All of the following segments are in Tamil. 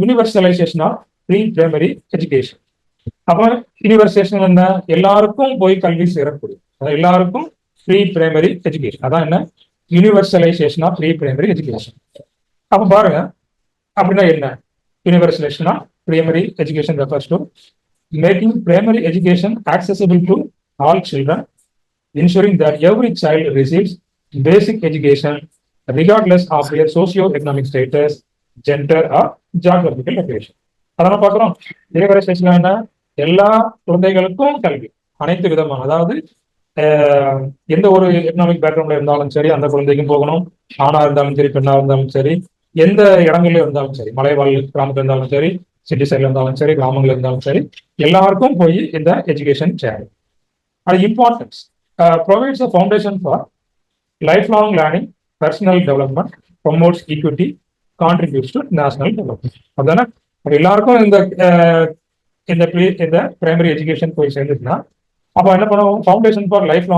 Universalisation of free primary education. அப்போ யூனிவர்சேஷன் என்ன, எல்லாருக்கும் போய் கல்வி சேரக்கூடிய, எல்லாருக்கும் ப்ரீ பிரைமரி எஜுகேஷன். அதான் என்ன, universalization of free primary education. அப்ப பாருங்க, அப்படின்னா என்ன, universalization of primary education refers to making primary education accessible to all children, ensuring that every child receives basic education regardless of their socio-economic status, gender or geographical location. அதான் பார்க்கிறோம். யூனிவர்சலைசேஷன் என்ன, எல்லா குழந்தைகளுக்கும் கல்வி, அனைத்து விதமான, அதாவது எந்த ஒரு எக்கனாமிக் பேக்ரவுண்ட்ல இருந்தாலும் சரி அந்த குழந்தைக்கும் போகணும். ஆணா இருந்தாலும் சரி, பெண்ணா இருந்தாலும் சரி, எந்த இடங்கள்ல இருந்தாலும் சரி, மலைவாழ் கிராமத்துல இருந்தாலும் சரி, சிட்டி சைட்ல இருந்தாலும் சரி, கிராமங்கள்ல இருந்தாலும் சரி, எல்லாருக்கும் போய் இந்த எஜுகேஷன் சேரும். அது importance provides a foundation for life long learning, personal development, promotes equity, contributes to national development. அதுதானே எல்லாருக்கும் இந்த பிரைமரி எஜுகேஷன் போய் சேர்ந்துச்சுன்னா அப்போ என்ன பண்ணுவோம், foundation for life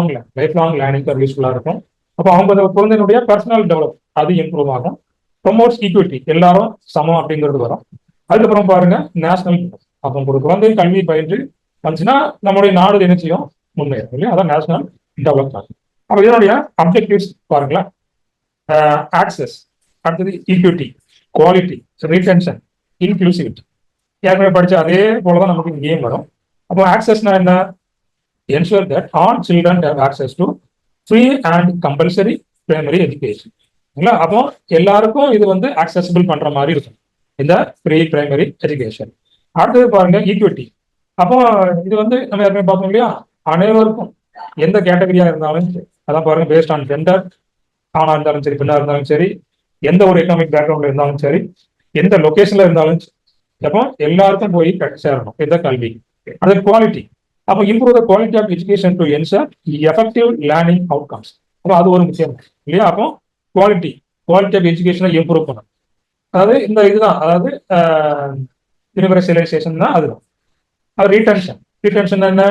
long learning யூஸ்ஃபுல்லா இருக்கும். அப்போ அவங்க குழந்தையினுடைய பர்சனல் டெவலப் அது இம்ப்ரூவ் ஆகும். ப்ரொமோட்ஸ் ஈக்விட்டி, எல்லாரும் சமம் அப்படிங்கிறது வரும். அதுக்கப்புறம் பாருங்க நேஷனல், அப்போ ஒரு குழந்தை கல்வி பயின்று வந்துச்சுன்னா நம்மளுடைய நாடு என்ன செய்யும், முன்னேறும் இல்லையா, அதான் நேஷனல் டெவலப்மெண்ட். அப்போ இதனுடைய அப்ஜெக்டிவ்ஸ் பாருங்களேன், ஆக்சஸ், அடுத்தது ஈக்விட்டி, குவாலிட்டி, ரீடென்ஷன், இன்க்ளூசிவிட்டி. ஏற்கனவே படிச்ச அதே போலதான் நமக்கு இங்கேயும் வரும். அப்போ ஆக்சஸ்னா என்ன, ensure that all children have access to free and compulsory primary education. அப்போ எல்லாருக்கும் இது accessible பண்ற மாதிரி இருக்கும் இந்த ப்ரீ பிரைமரி எஜுகேஷன். அடுத்தது பாருங்க ஈக்விட்டி. அப்போ இது நம்ம ஏற்கனவே பார்த்தோம் இல்லையா, அனைவருக்கும் எந்த கேட்டகரியா இருந்தாலும் சரி, அதான் பாருங்க பேஸ்ட் ஆன் ஜெண்டர், ஆணா இருந்தாலும் சரி, பெண்ணா இருந்தாலும் சரி, எந்த ஒரு எக்கனாமிக் பேக்ரவுண்ட்ல இருந்தாலும் சரி, எந்த லொகேஷன்ல இருந்தாலும் சரி, அப்போ எல்லாருக்கும் போய் சேரணும் இந்த கல்வி. அது குவாலிட்டி, அப்போ improve the quality of education to ensure effective learning outcomes. அப்போ அது ஒரு முக்கியம் இல்லையா. அப்போ குவாலிட்டி ஆஃப் எஜுகேஷனை இம்ப்ரூவ் பண்ணணும். அதாவது இந்த இதுதான், அதாவது யூனிவர்சலைசேஷன் தான் அதுதான். அது ரீடென்ஷன் என்ன,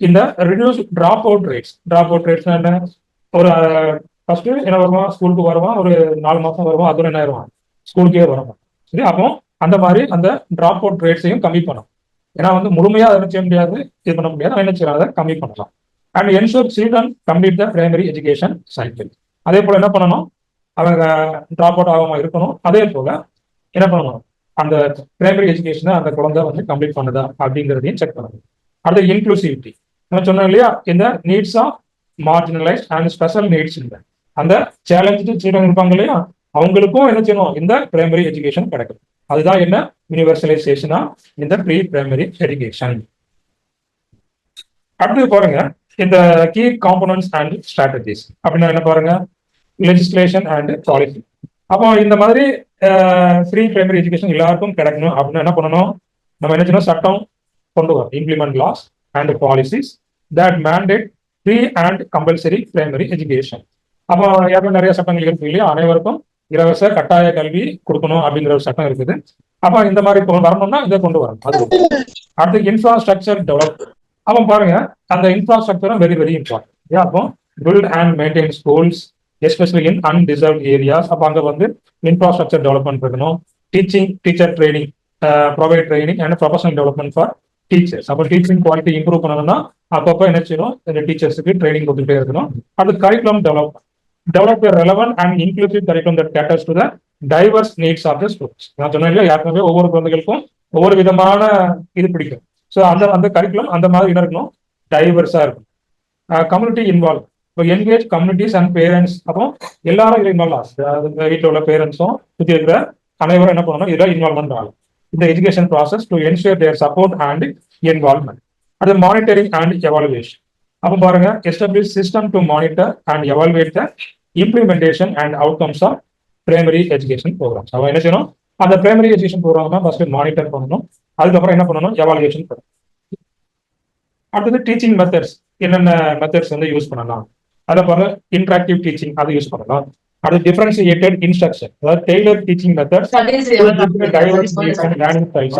இந்த ரிடியூஸ் ட்ராப் அவுட் ரேட்ஸ் என்ன, ஒரு ஃபர்ஸ்ட் என்ன வருவான், ஸ்கூலுக்கு வருவான், ஒரு 4 மாசம் வருவான், அதுவும் என்ன ஆயிடுவான், ஸ்கூலுக்கே வருவான். சரி, அப்போ அந்த மாதிரி அந்த ட்ராப் அவுட் ரேட்ஸையும் கம்மி பண்ணணும். ஏன்னா முழுமையா அதை செய்ய முடியாது, இது பண்ண முடியாது, என்ன செய்யலாம், அதை கம்மி பண்ணலாம். And ensure children complete the primary education cycle. அதே போல என்ன பண்ணணும், அவங்க ட்ராப் அவுட் ஆகாம இருக்கணும். அதே போல என்ன பண்ணணும், அந்த பிரைமரி எஜுகேஷனை அந்த குழந்தை கம்ப்ளீட் பண்ணுதா அப்படிங்கிறதையும் செக் பண்ணணும். அடுத்து இன்க்ளூசிவிட்டி, நம்ம சொன்னோம் இல்லையா, இந்த needs of marginalize and special needs, அந்த சேலஞ்சு சில்ட்ரன் இருப்பாங்க இல்லையா, அவங்களுக்கும் என்ன செய்யணும், இந்த பிரைமரி எஜுகேஷன் கிடைக்கும். அதுதான் என்ன, யூனிவர்சலைசேஷனா இந்த ப்ரீ பிரைமரி எஜுகேஷன். அடுத்து பாருங்க இந்த கீ காம்போனன்ட்ஸ் அண்ட் ஸ்ட்ராட்டஜிஸ் அப்படின்னா என்ன பாருங்க, லெஜிஸ்லேஷன் அண்ட் பாலிசி. அப்போ இந்த மாதிரி ப்ரீ பிரைமரி எஜுகேஷன் எல்லாருக்கும் கிடைக்கணும் அப்படின்னா என்ன பண்ணணும், நம்ம என்ன செய்யணும், சட்டம் கொண்டு வரும், implement laws and policies that mandate free and compulsory primary education. அப்போ யாருக்கும் நிறைய சட்டங்கள் இருக்கு இல்லையா, அனைவருக்கும் இலவச கட்டாய கல்வி கொடுக்கணும் அப்படிங்கிற ஒரு சட்டம் இருக்குது. அப்ப இந்த மாதிரி வரணும்னா இதை கொண்டு வரணும். அது அடுத்து இன்ஃப்ராஸ்ட்ரக்சர் டெவலப். அப்போ பாருங்க அந்த இன்ஃப்ராஸ்ட்ரக்சரும் வெரி வெரி இம்பார்ட்டன்ட். அப்போ build and maintain schools especially in underserved areas. அப்போ அங்கே இன்ஃப்ராஸ்ட்ரக்சர் டெவலப்மெண்ட் இருக்கணும். Teacher training, provide training and professional development for teachers. அப்போ டீச்சிங் குவாலிட்டி இம்ப்ரூவ் பண்ணணும்னா அப்பப்போ என்ன செய்யணும், இந்த டீச்சர்ஸுக்கு ட்ரைனிங் கொடுத்துட்டே இருக்கணும். அடுத்து curriculum develop a relevant and inclusive curriculum that caters to the diverse needs of the students. நான் சொன்னேன் இல்லையா, யாருக்குமே ஒவ்வொரு குழந்தைகளுக்கும் ஒவ்வொரு விதமான இது பிடிக்கும். ஸோ அந்த கரிக்குலம் அந்த மாதிரி என்ன இருக்கணும், டைவர்ஸா இருக்கும். கம்யூனிட்டி இன்வால்வ், இப்போ என்கேஜ் கம்யூனிட்டிஸ் அண்ட் பேரண்ட்ஸ். அப்போ எல்லாரும் இதில் இன்வால்வ் ஆகும். வீட்டில் உள்ள பேரண்ட்ஸும் சுற்றி இருக்கிற அனைவரும் என்ன பண்ணணும், இதில் இன்வால்வ்மெண்ட் ஆகும் இந்த education process to ensure there support and involvement. அது மானிட்டரிங் அண்ட் எவாலுவேஷன். அப்போ பாருங்க, establish system to monitor and evaluate the implementation and outcomes of primary education programs. அவன் என்ன செய்யணும், அந்த primary education programme first monitor பண்ணணும். அதுக்கப்புறம் என்ன பண்ணணும், எவாலுவேஷன் பண்ணணும். அடுத்தது டீச்சிங் மெத்தட்ஸ், என்னென்ன மெத்தட்ஸ் யூஸ் பண்ணலாம். அதை பாருங்க, இன்டராக்டிவ் டீச்சிங் அது யூஸ் பண்ணலாம். அடுத்து டிஃபரன்ஷியேட்டட் இன்ஸ்ட்ரக்ஷன், அதாவது tailor teaching methods, learning styles.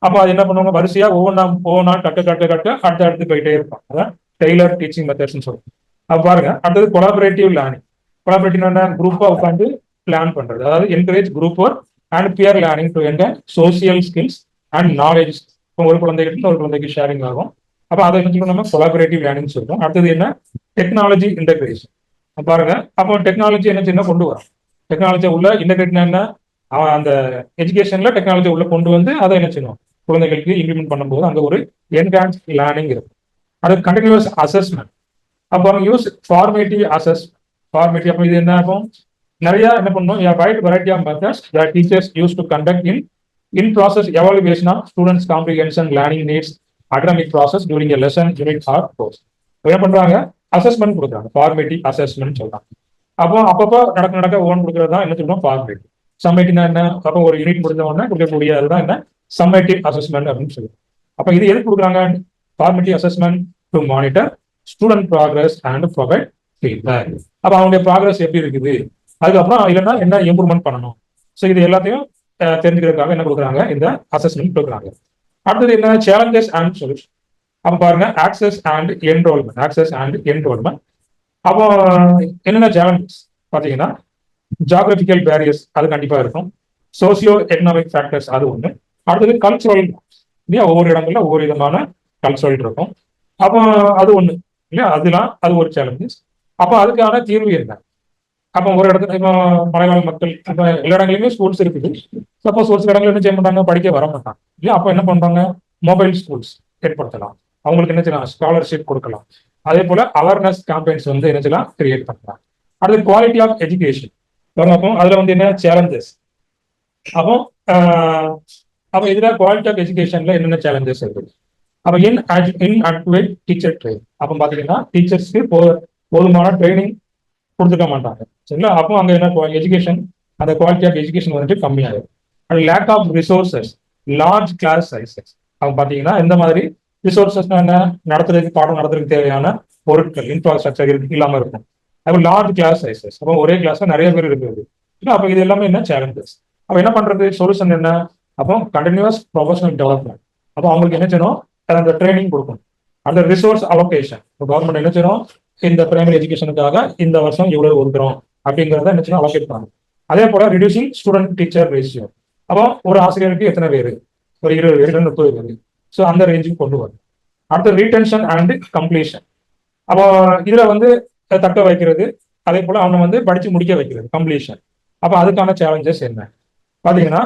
அப்போ அது என்ன பண்ணுவாங்க, வரிசையா ஒவ்வொன்றா அடுத்து போயிட்டே இருப்பாங்க. அதான் டெய்லர் டீச்சிங் மெத்தட்ஸ்னு சொல்லுவாங்க. அப்ப பாருங்க, அடுத்தது கொலாபரேட்டிவ் லேர்னிங். கொலாபரேட்டிவ் குரூப்பா உட்காந்து பிளான் பண்றது, அதாவது encourage group work and peer learning to எங்க சோசியல் ஸ்கில்ஸ் அண்ட் நாலேஜ். இப்போ ஒரு குழந்தைகிட்ட ஒரு குழந்தைக்கு ஷேரிங் ஆகும். அப்போ அதை என்ன நம்ம கொலாபரேட்டிவ் லேர்னிங் சொல்றோம். அடுத்தது என்ன, டெக்னாலஜி இன்டகிரேஷன். பாருங்க, அப்போ டெக்னாலஜி என்ன சின்ன கொண்டு வரும், டெக்னாலஜி உள்ள இன்டகிரேட்னா என்ன, அந்த எஜுகேஷன்ல டெக்னாலஜி உள்ள கொண்டு வந்து அதை என்ன செய்யணும் குழந்தைகளுக்கு இம்ப்ளிமெண்ட் பண்ணும்போது அங்கே ஒரு என்ஹான்ஸ் லேர்னிங் இருக்கும். அது கண்டினியூஸ் அசஸ்மெண்ட். அப்போ யூஸ் ஃபார்மேட்டிவ் ஃபார்மேட்டிவ். அப்போ இது என்ன ஆகும், நிறைய என்ன பண்ணணும், wide variety of methods that teachers use to conduct in process evaluation of students comprehension learning needs academic process during a lesson unit or course. என்ன பண்றாங்க, அசஸ்மெண்ட் கொடுக்குறாங்க, ஃபார்மேட்டிவ் அசஸ்மெண்ட் சொல்றாங்க. அப்போ அப்பப்போ நடக்க ஓன் கொடுக்கறது தான் என்ன சொல்றோம் ஃபார்மேட்டிவ். சம்மேட்டிவ்னா என்ன, அப்போ ஒரு யூனிட் முடிஞ்ச உடனே கொடுக்கக்கூடிய அதுதான் என்ன சம்மேட்டிவ் அசஸ்மெண்ட் அப்படின்னு சொல்லுவோம். அப்போ இது எதுக்கு கொடுக்குறாங்க, formative assessment to monitor student progress and provide feedback. அப்போ அவங்களுடைய ப்ராக்ரஸ் எப்படி இருக்குது, அதுக்கப்புறம் இல்லைன்னா என்ன இம்ப்ரூவ்மெண்ட் பண்ணணும். ஸோ இது எல்லாத்தையும் தெரிஞ்சுக்கிறதுக்காக என்ன கொடுக்குறாங்க, இந்த அசஸ்மெண்ட் கொடுக்குறாங்க. அடுத்தது என்ன, சேலஞ்சஸ் அண்ட் சொல்யூஷன். அப்போ பாருங்க, ஆக்சஸ் அண்ட் என்ரோல்மெண்ட். அப்போ என்னென்ன சேலஞ்சஸ் பார்த்தீங்கன்னா, ஜியாகிரபிக்கல் பேரியர்ஸ் அது கண்டிப்பா இருக்கும், சோசியோ எக்கனாமிக் ஃபேக்டர்ஸ் அது ஒன்று. அடுத்தது கல்ச்சுரல் இல்லையா, ஒவ்வொரு இடங்கள்ல ஒவ்வொரு விதமான கல்ச்சுரல் இருக்கும். அப்போ அது ஒன்று இல்லையா, அது ஒரு சேலஞ்சஸ். அப்போ அதுக்கான தீர்வு என்ன, அப்போ ஒரு இடத்துல இப்போ மலைவாழ் மக்கள் இப்போ எல்லா இடங்களிலுமே ஸ்கூல்ஸ் இருக்குது. சப்போஸ் ஒரு சில இடங்கள் என்ன செய்ய மாட்டாங்க, படிக்க வர மாட்டாங்க இல்லையா, அப்போ என்ன பண்றாங்க, மொபைல் ஸ்கூல்ஸ் ஏற்படுத்தலாம், அவங்களுக்கு என்ன செய்யலாம், ஸ்காலர்ஷிப் கொடுக்கலாம். அதே போல அவேர்னஸ் கேம்பெயின்ஸ் வந்து என்ன செய்யலாம், கிரியேட் பண்ணலாம். அடுத்து குவாலிட்டி ஆஃப் எஜுகேஷன். அப்போ அதுல வந்து என்ன சேலஞ்சஸ், அப்போ அப்போ இதுல குவாலிட்டி ஆஃப் எஜுகேஷன்ல என்னென்ன சேலஞ்சஸ் இருக்குது. அப்போ இன்அட்வேட் டீச்சர் ட்ரெயின். அப்போ பாத்தீங்கன்னா டீச்சர்ஸ்க்கு போதுமான ட்ரைனிங் கொடுத்துக்க மாட்டாங்க சரிங்களா. அப்போ அங்க என்ன எஜுகேஷன், அந்த குவாலிட்டி ஆஃப் எஜுகேஷன் வந்துட்டு கம்மியாகும். அது lack of resources, large class sizes. அப்போ பாத்தீங்கன்னா இந்த மாதிரி ரிசோர்சஸ் என்ன, நடத்துறதுக்கு பாடம் நடத்துறதுக்கு தேவையான பொருட்கள் இன்ஃப்ராஸ்ட்ரக்சர் இல்லாம இருக்கும். அப்போ லார்ஜ் கிளாஸ் சைசஸ், அப்போ ஒரே கிளாஸ்ல நிறைய பேர் இருக்குது. அப்போ இது எல்லாமே என்ன சேலஞ்சஸ். அப்போ என்ன பண்றது, சொல்யூஷன் என்ன, அப்போ கண்டினியூஸ் ப்ரொஃபஷனல் டெவலப்மெண்ட். அப்போ அவங்களுக்கு என்ன செய்யணும், அந்த ட்ரைனிங் கொடுக்கணும். அந்த ரிசோர்ஸ் அலோகேஷன், கவர்மெண்ட் என்ன செய்யணும், இந்த பிரைமரி எஜுகேஷனுக்காக இந்த வருஷம் இவ்வளவு ஒதுக்குறோம் அப்படிங்கிறத என்ன செய்யணும், அலோகேட் பண்ணணும். அதே போல ரிடியூசிங் ஸ்டூடெண்ட் டீச்சர் ரேஷியோ. அப்போ ஒரு ஆசிரியருக்கு எத்தனை பேர், ஒரு 20 பேர் 30 பேர், ஸோ அந்த ரேஞ்சுக்கு கொண்டு வரும். அடுத்து ரீடென்ஷன் அண்ட் கம்ப்ளீஷன். அப்போ இதுல வந்து தக்க வைக்கிறது, அதே போல அவனை வந்து படிச்சு முடிக்க வைக்கிறது, கம்ப்ளீஷன். அப்போ அதுக்கான சேலஞ்சஸ் என்ன பாத்தீங்கன்னா,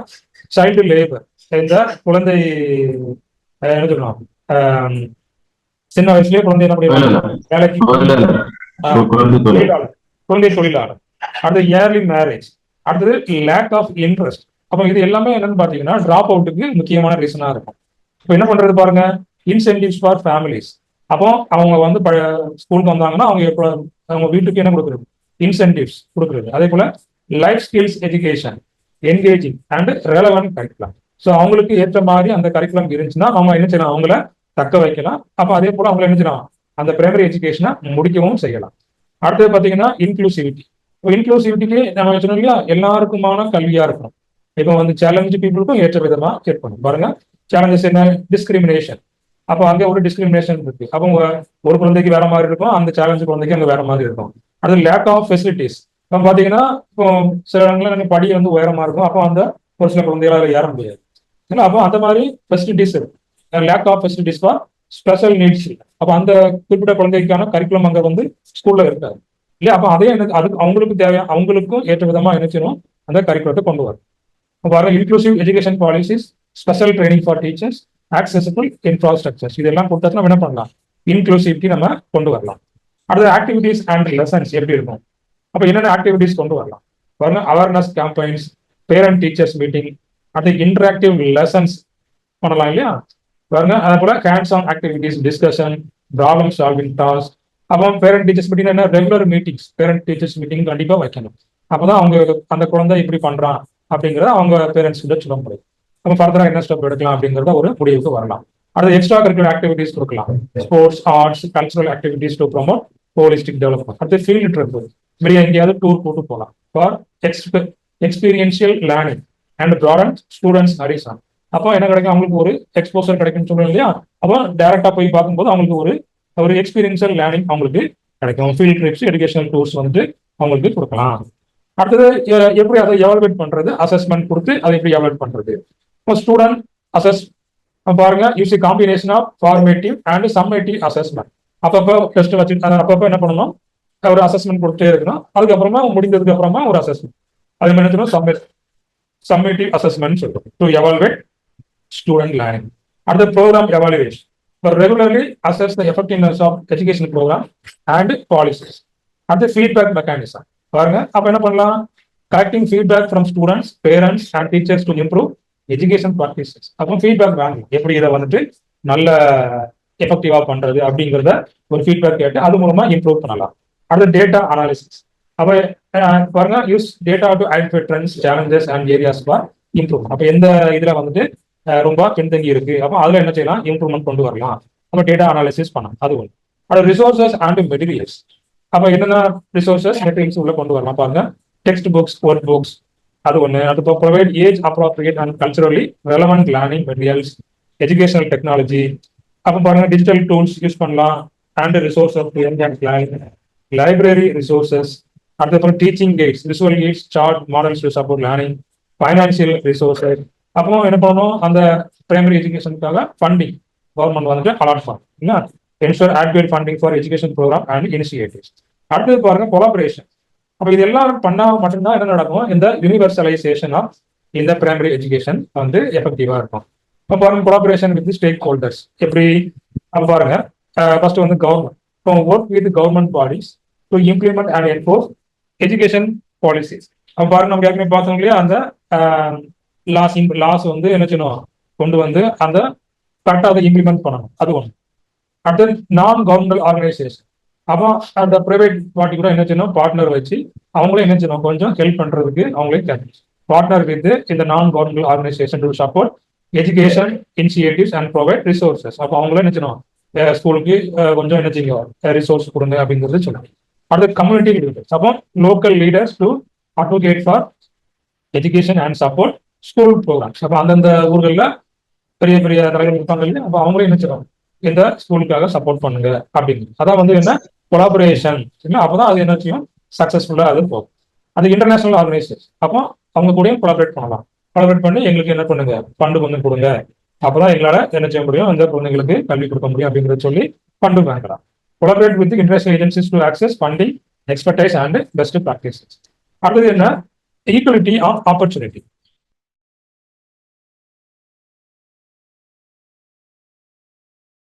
சைல்டு லேபர், இந்த குழந்தை என்ன சொல்லலாம், சின்ன வயசுலயே குழந்தை என்ன பண்ணுவாங்க, வேலைக்கு குழந்தை தொழிலாளர். அடுத்து இயர்லி மேரேஜ். அடுத்தது லேக் ஆஃப் இன்ட்ரெஸ்ட். அப்போ இது எல்லாமே என்னன்னு பாத்தீங்கன்னா டிராப் அவுட்டுக்கு முக்கியமான ரீசனா இருக்கும். இப்போ என்ன பண்றது பாருங்க, இன்சென்டிவ்ஸ் ஃபார் ஃபேமிலிஸ். அப்போ அவங்க வந்து ஸ்கூலுக்கு வந்தாங்கன்னா அவங்க வீட்டுக்கு என்ன கொடுக்குறது, இன்சென்டிவ்ஸ் கொடுக்குறது. அதே போல life skills education, engaging and relevant curriculum. So அவங்களுக்கு ஏற்ற மாதிரி அந்த கரிக்குலம் இருந்துச்சுன்னா அவங்க என்ன செய்யலாம், அவங்கள தக்க வைக்கலாம். அப்போ அதே போல அவங்க என்ன செய்யலாம், அந்த பிரைமரி எஜுகேஷனை முடிக்கவும் செய்யலாம். அடுத்தது பார்த்தீங்கன்னா இன்க்ளூசிவிட்டி. இன்க்ளூசிவிட்டிக்கு நம்ம சொன்னோம் இல்லையா, எல்லாருக்குமான கல்வியா இருக்கும். இப்போ வந்து சேலஞ்சு பீப்புளுக்கும் ஏற்ற விதமா கேட்கணும். பாருங்க, சேலஞ்சஸ் என்ன, டிஸ்கிரிமினேஷன். அப்போ அங்கே ஒரு டிஸ்கிரிமினேஷன் இருக்கு. அப்போ ஒரு குழந்தைக்கு வேற மாதிரி இருக்கும், அந்த சேலஞ்சு குழந்தைக்கு அங்கே வேற மாதிரி இருக்கும். அது லேக் ஆஃப் ஃபெசிலிட்டிஸ். இப்போ பார்த்தீங்கன்னா இப்போ சில இடங்களில் படி வந்து உயரமா இருக்கும், அப்போ அந்த ஒரு சில குழந்தைகளால் ஏற முடியாது. ஏன்னா அப்போ அந்த மாதிரி ஃபெசிலிட்டிஸ் இருக்கு. Lack of facilities for special needs. அப்போ அந்த குறிப்பிட்ட குழந்தைக்கான கரிக்குலம் அங்கே வந்து ஸ்கூல்ல இருக்காது இல்லையா. அப்போ அதே அதுக்கு அவங்களுக்கு தேவையான அவங்களுக்கும் ஏற்ற விதமா என்ன செய்யணும், அந்த கரிக்குலத்தை கொண்டு வரும். வர inclusive education policies, special training for teachers, accessible infrastructures, இதெல்லாம் கொடுத்தா நம்ம என்ன பண்ணலாம், இன்க்ளூசிவிட்டி நம்ம கொண்டு வரலாம். அடுத்து ஆக்டிவிட்டிஸ் அண்ட் லெசன்ஸ் எப்படி இருக்கும். அப்போ என்னென்ன ஆக்டிவிட்டிஸ் கொண்டு வரலாம் பாருங்க, awareness campaigns, parent teachers meeting, அடுத்து இன்டராக்டிவ் லெசன்ஸ் பண்ணலாம் இல்லையா பாருங்க. அதே போல hands on activities, discussion, problem solving task. அப்போ பேரண்ட் டீச்சர்ஸ் மீட்டிங் என்ன, regular meetings, parent teachers meeting கண்டிப்பா வைக்கணும். அப்போதான் அவங்க அந்த குழந்தை இப்படி பண்றான் அப்படிங்கிறத அவங்க பேரண்ட்ஸ் கிட்ட சொல்ல முடியும். நம்ம ஃபர்தரா என்ன ஸ்டெப் எடுக்கலாம் அப்படிங்கிறத ஒரு முடிவுக்கு வரலாம். அடுத்து எக்ஸ்ட்ரா கரிக்குலர் ஆக்டிவிட்டிஸ் கொடுக்கலாம், sports, arts, cultural activities to promote holistic development. அடுத்து ஃபீல்டு ட்ரிப், வெளியே எங்கேயாவது டூர் கூட்டு போகலாம் for experiential learning and broaden students horizon. அப்போ என்ன கிடைக்கும், அவங்களுக்கு ஒரு எக்ஸ்போசர் கிடைக்கும்னு சொல்றோம் இல்லையா. அப்போ டைரக்டா போய் பார்க்கும்போது அவங்களுக்கு ஒரு எக்ஸ்பீரியன்ஷியல் லேர்னிங் அவங்களுக்கு கிடைக்கும். ஃபீல்ட் ட்ரிப்ஸ், எஜுகேஷனல் டூர்ஸ் வந்து அவங்களுக்கு கொடுக்கலாம். அடுத்தது எப்படி அதை எவாலுவேட் பண்றது, அசஸ்மெண்ட் கொடுத்து அதை எப்படி எவாலுவேட் பண்றது. இப்போ ஸ்டூடெண்ட் அசஸ் பாருங்க, use combination of formative and summative assessment. அப்பப்போ டெஸ்ட் வச்சு அப்பப்போ என்ன பண்ணணும், ஒரு அசஸ்மெண்ட் கொடுத்தே இருக்கணும். அதுக்கப்புறமா முடிந்ததுக்கு அப்புறமா ஒரு அசஸ்மெண்ட், அது மாதிரி என்ன சம்மேட்டிவ் அசஸ்மெண்ட் சொல்றோம் டு எவாலுவேட் ஸ்டூடெண்ட் லேர்னிங். அடுத்த programme evaluation, regularly assess the effectiveness of education program and policies. அடுத்து ஃபீட்பேக் மெக்கானிசம் பாருங்க. அப்ப என்ன பண்ணலாம், collecting feedback from students, parents and teachers to improve education practices. அப்போ ஃபீட்பேக் வாங்க, எப்படி இதை வந்துட்டு நல்ல எஃபெக்டிவா பண்றது அப்படிங்கிறத ஒரு ஃபீட்பேக் கேட்டு அது மூலமா இம்ப்ரூவ் பண்ணலாம். அடுத்து டேட்டா அனாலிசிஸ். அப்ப பாருங்க, use data to identify trends, challenges and areas for improve. அப்ப எந்த இதுல வந்துட்டு ரொம்ப பின்தங்கி இருக்கு, அப்போ அதுல என்ன செய்யலாம், இம்ப்ரூவ்மெண்ட் கொண்டு வரலாம். அப்ப டேட்டா அனாலிசிஸ் பண்ணலாம். அது ஒன்று. அடுத்து ரிசோர்சஸ் அண்ட் மெட்டீரியல்ஸ். அப்ப என்னென்ன ரிசோர்சஸ் மெட்டீரியல்ஸ் உள்ள கொண்டு வரலாம் பாருங்க. டெக்ஸ்ட் புக்ஸ், ஒர்க் புக்ஸ், அது ஒன்று. அடுத்து provide age appropriate and culturally relevant learning materials, educational technology. அப்போ பாருங்க, டிஜிட்டல் டூல்ஸ் யூஸ் பண்ணலாம் and resource of library resources. அடுத்தப்பறம் teaching guides, visual guides, chart models to support learning, financial resources. அப்போ என்ன பண்ணணும், அந்த பிரைமரி எஜுகேஷனுக்காக ஃபண்டிங் கவர்மெண்ட் வந்துட்டு அலாட் பண்ணலாம். Ensure adequate funding for education program and initiatives. அடுத்தது பாருங்க கொலாபரேஷன். அப்ப இது எல்லாம் பண்ணா மட்டும்தான் என்ன நடக்கும், இந்த யூனிவர்சலைசேஷன் ஆஃப் இந்த பிரைமரி எஜுகேஷன் வந்து எஃபெக்டிவா இருக்கும். இப்போ பாருங்க, கொலாபரேஷன் வித் ஸ்டேக் ஹோல்டர்ஸ் எப்படி. அப்ப பாருங்க, ஃபர்ஸ்ட் வந்து கவர்மெண்ட். இப்போ work with government bodies to implement and enforce education policies. அப்ப பாருங்க, நம்ம ஏற்கனவே பார்த்தோம் இல்லையா, அந்த லாஸ் வந்து என்ன செய்யணும், கொண்டு வந்து அந்த கரெக்டாக அதை இம்ப்ளிமெண்ட் பண்ணணும். அது ஒன்று. அடுத்தது நான் கவர்மெண்டல் ஆர்கனைசேஷன். அப்போ அந்த பிரைவேட் பார்ட்டி கூட என்ன செய்யணும், பார்ட்னர் வச்சு அவங்களே என்ன செய்யணும், கொஞ்சம் ஹெல்ப் பண்றதுக்கு அவங்களே பார்ட்னர் வித் இந்த நான் governmental organisation to support education initiatives and provide resources. அப்போ அவங்களே என்ன செய்யணும், ஸ்கூலுக்கு கொஞ்சம் என்ன செய்யுங்க, ரிசோர்ஸ் கொடுங்க அப்படிங்கிறது சொல்லணும். அடுத்து கம்யூனிட்டி லீடர்ஸ். அப்போ local leaders to advocate for education and support school programmes. அப்போ அந்தந்த ஊர்களில் பெரிய பெரிய தலைவர்கள் இருப்பாங்க இல்லையா, அப்போ அவங்களே என்ன செய்யணும், இந்த ஸ்கூலுக்காக சப்போர்ட் பண்ணுங்க அப்படின்னு. அதான் வந்து என்ன கொலாபரேஷன். அப்பதான் அது என்ன செய்யும், சக்சஸ்ஃபுல்லா அது போகும். அது இன்டர்நேஷனல் ஆர்கனைசேஷன். அப்போ அவங்க கூடயும் கொலாபரேட் பண்ணலாம். கொலாபரேட் பண்ணி எங்களுக்கு என்ன பண்ணுங்க, ஃபண்டு கொஞ்சம் கொடுங்க, அப்பதான் எங்களால என்ன செய்ய முடியும், இந்த குழந்தைங்களுக்கு கல்வி கொடுக்க முடியும் அப்படிங்கிறத சொல்லி ஃபண்டு வாங்கலாம். Collaborate with international agencies to access funding, expertise and best practices. அடுத்தது என்ன, ஈக்குவலிட்டி ஆஃப் ஆப்பர்ச்சுனிட்டி.